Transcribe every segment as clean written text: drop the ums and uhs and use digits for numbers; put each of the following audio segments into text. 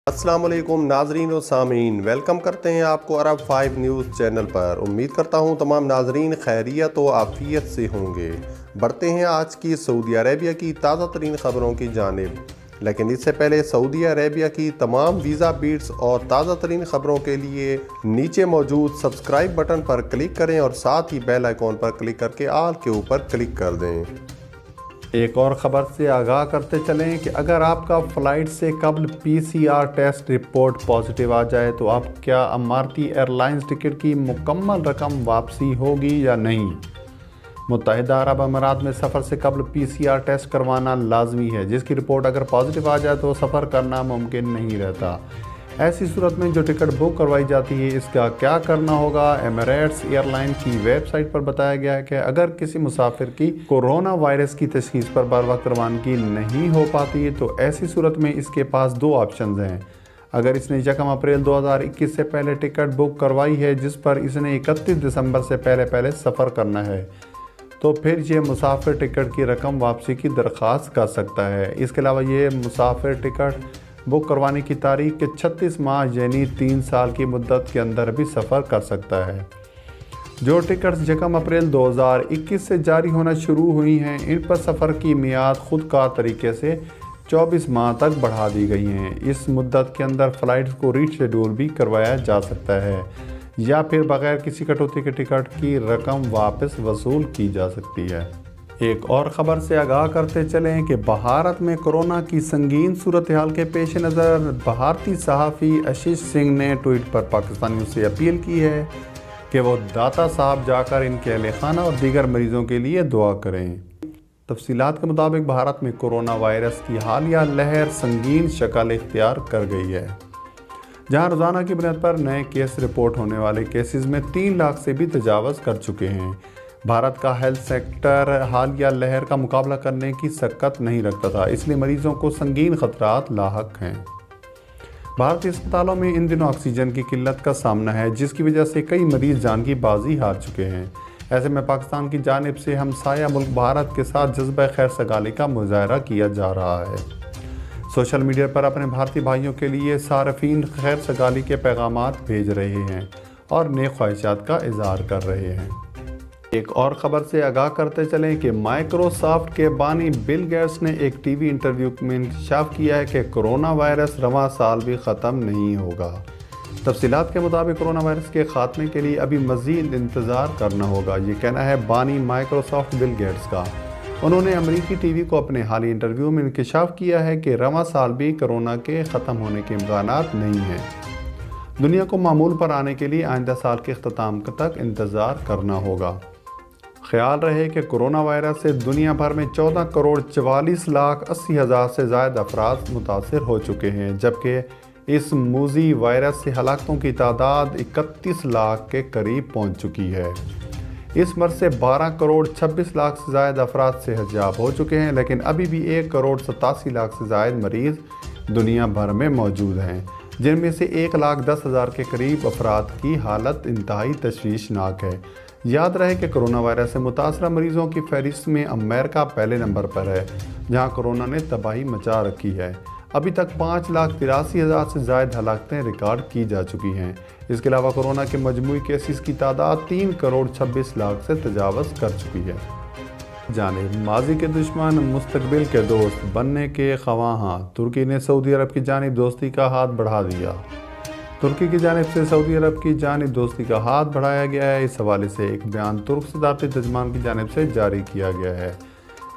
अस्सलाम वालेकुम नाजरीन और सामीन, वेलकम करते हैं आपको अरब 5 न्यूज़ चैनल पर। उम्मीद करता हूं तमाम नाजरीन खैरियत व आफियत से होंगे। बढ़ते हैं आज की सऊदी अरेबिया की ताज़ा तरीन ख़बरों की जानिब, लेकिन इससे पहले सऊदी अरेबिया की तमाम वीज़ा बीट्स और ताज़ा तरीन ख़बरों के लिए नीचे मौजूद सब्सक्राइब बटन पर क्लिक करें और साथ ही बेल आइकॉन पर क्लिक करके आल के ऊपर क्लिक कर दें। एक और ख़बर से आगाह करते चलें कि अगर आपका फ़्लाइट से कबल PCR टेस्ट रिपोर्ट पॉजिटिव आ जाए तो आप क्या अमारती एयरलाइंस टिकट की मुकम्मल रकम वापसी होगी या नहीं। मुत्तहिदा अरब अमारात में सफ़र से कबल PCR टेस्ट करवाना लाजमी है, जिसकी रिपोर्ट अगर पॉजिटिव आ जाए तो सफ़र करना मुमकिन नहीं रहता। ऐसी सूरत में जो टिकट बुक करवाई जाती है इसका क्या करना होगा। एमिरेट्स एयरलाइन की वेबसाइट पर बताया गया है कि अगर किसी मुसाफिर की कोरोना वायरस की तशखीस पर बर वक्त रवानगी नहीं हो पाती है तो ऐसी सूरत में इसके पास दो ऑप्शंस हैं। अगर इसने 1 अप्रैल 2021 से पहले टिकट बुक करवाई है जिस पर इसने 31 दिसंबर से पहले सफ़र करना है तो फिर ये मुसाफिर टिकट की रकम वापसी की दरख्वास्त कर सकता है। इसके अलावा ये मुसाफिर टिकट बुक करवाने की तारीख के 36 माह यानी 3 साल की मुद्दत के अंदर भी सफ़र कर सकता है। जो टिकट्स 1 अप्रैल 2021 से जारी होना शुरू हुई हैं इन पर सफ़र की मियाद खुद कार तरीके से 24 माह तक बढ़ा दी गई हैं। इस मुद्दत के अंदर फ़्लाइट्स को रीशेड्यूल भी करवाया जा सकता है या फिर बग़ैर किसी कटौती के टिकट की रकम वापस वसूल की जा सकती है। एक और ख़बर से आगाह करते चलें कि भारत में कोरोना की संगीन सूरत हाल के पेश नज़र भारतीय सहाफ़ी आशीष सिंह ने ट्वीट पर पाकिस्तानियों से अपील की है कि वो दाता साहब जाकर इनके अहले खाना और दीगर मरीज़ों के लिए दुआ करें। तफसीलात के मुताबिक भारत में कोरोना वायरस की हालिया लहर संगीन शक्ल इख्तियार कर गई है, जहां रोज़ाना की बुनियाद पर नए केस रिपोर्ट होने वाले केसेस में 3 लाख से भी तजावज़ कर चुके हैं। भारत का हेल्थ सेक्टर हालिया लहर का मुकाबला करने की सकत नहीं रखता था, इसलिए मरीजों को संगीन खतरात लाहक हैं। भारतीय अस्पतालों में इन दिनों ऑक्सीजन की किल्लत का सामना है, जिसकी वजह से कई मरीज जान की बाजी हार चुके हैं। ऐसे में पाकिस्तान की जानिब से हमसाया मुल्क भारत के साथ जज्बा खैर सगाली का मुजाहरा किया जा रहा है। सोशल मीडिया पर अपने भारतीय भाइयों के लिए सारफीन खैर सगाली के पैगामात भेज रहे हैं और नेक ख्वाहिशात का इजहार कर रहे हैं। एक और ख़बर से आगाह करते चलें कि माइक्रोसॉफ्ट के बानी बिल गेट्स ने एक टीवी इंटरव्यू में इंकशाफ किया है कि कोरोना वायरस रवां साल भी ख़त्म नहीं होगा। तफसीलात के मुताबिक कोरोना वायरस के ख़ात्मे के लिए अभी मज़ीद इंतज़ार करना होगा, ये कहना है बानी माइक्रोसॉफ्ट बिल गेट्स का। उन्होंने अमरीकी टीवी को अपने हालिया इंटरव्यू में इंकशाफ किया है कि रवां साल भी कोरोना के ख़त्म होने के इम्कानात नहीं हैं। दुनिया को मामूल पर आने के लिए आइंदा साल के अख्ताम तक इंतज़ार करना होगा। ख्याल रहे कि कोरोना वायरस से दुनिया भर में 14 करोड़ 44 लाख 80 हज़ार से ज़ायद अफराद मुतासिर हो चुके हैं, जबकि इस मूजी वायरस से हलाकतों की तादाद 31 लाख के करीब पहुंच चुकी है। इस मर्ज से 12 करोड़ 26 लाख से ज़ायद अफराद सेहतयाब हो चुके हैं, लेकिन अभी भी 1 करोड़ 87 लाख से ज़ायद मरीज़ दुनिया भर में मौजूद हैं, जिनमें से 1,10,000 के करीब अफराद की हालत इंतहाई तशवीशनाक है। याद रहे कि कोरोना वायरस से मुतासरा मरीज़ों की फहरिस्त में अमेरिका पहले नंबर पर है, जहां कोरोना ने तबाही मचा रखी है। अभी तक 5,83,000 से ज़ायद हलाकतें रिकॉर्ड की जा चुकी हैं। इसके अलावा कोरोना के मजमूई केसेस की तादाद 3 करोड़ 26 लाख से तजावज़ कर चुकी है। जानिब माजी के दुश्मन मुस्तकबिल के दोस्त बनने के ख्वाहां, तुर्की ने सऊदी अरब की जानिब दोस्ती का हाथ बढ़ा दिया। तुर्की की जानिब से सऊदी अरब की जानिब दोस्ती का हाथ बढ़ाया गया है। इस हवाले से एक बयान तुर्क सदारती तर्जुमान की जानिब से जारी किया गया है,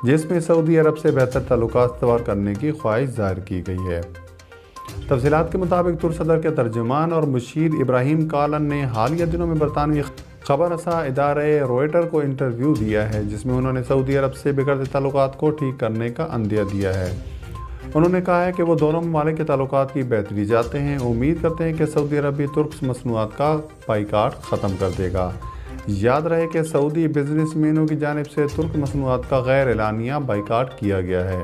जिसमें सऊदी अरब से बेहतर ताल्लुकात इस्तवार करने की ख्वाहिश जाहिर की गई है। तफसीलात के मुताबिक तुर्क सदर के तर्जुमान और मुशीर इब्राहिम कालन ने हालिया दिनों में बरतानवी खबर रसा इदारे रॉयटर को इंटरव्यू दिया है, जिसमें उन्होंने सऊदी अरब से बिगड़ते ताल्लुकात को ठीक करने का अंदिया दिया है। उन्होंने कहा है कि वो दोनों ममालिक के ताल्लुकात की बेहतरी चाहते हैं। उम्मीद करते हैं कि सऊदी अरब भी तुर्क मसनूआत का बाइकाट ख़त्म कर देगा। याद रहे कि सऊदी बिजनेसमैनों की जानिब से तुर्क मसनूआत का गैर एलानिया बाइकाट किया गया है,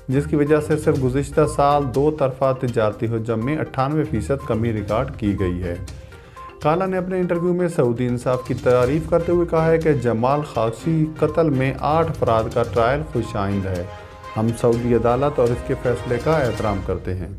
जिसकी वजह से सिर्फ गुज़िश्ता साल 2 तरफ़ा तिजारती हुज्जम में 98% कमी रिकॉर्ड की गई है। काला ने अपने इंटरव्यू में सऊदी इंसाफ की तारीफ़ करते हुए कहा है कि जमाल खाशी कत्ल में 8 अफराद का ट्रायल खुशाइंद है। हम सऊदी अदालत और इसके फैसले का एहतराम करते हैं।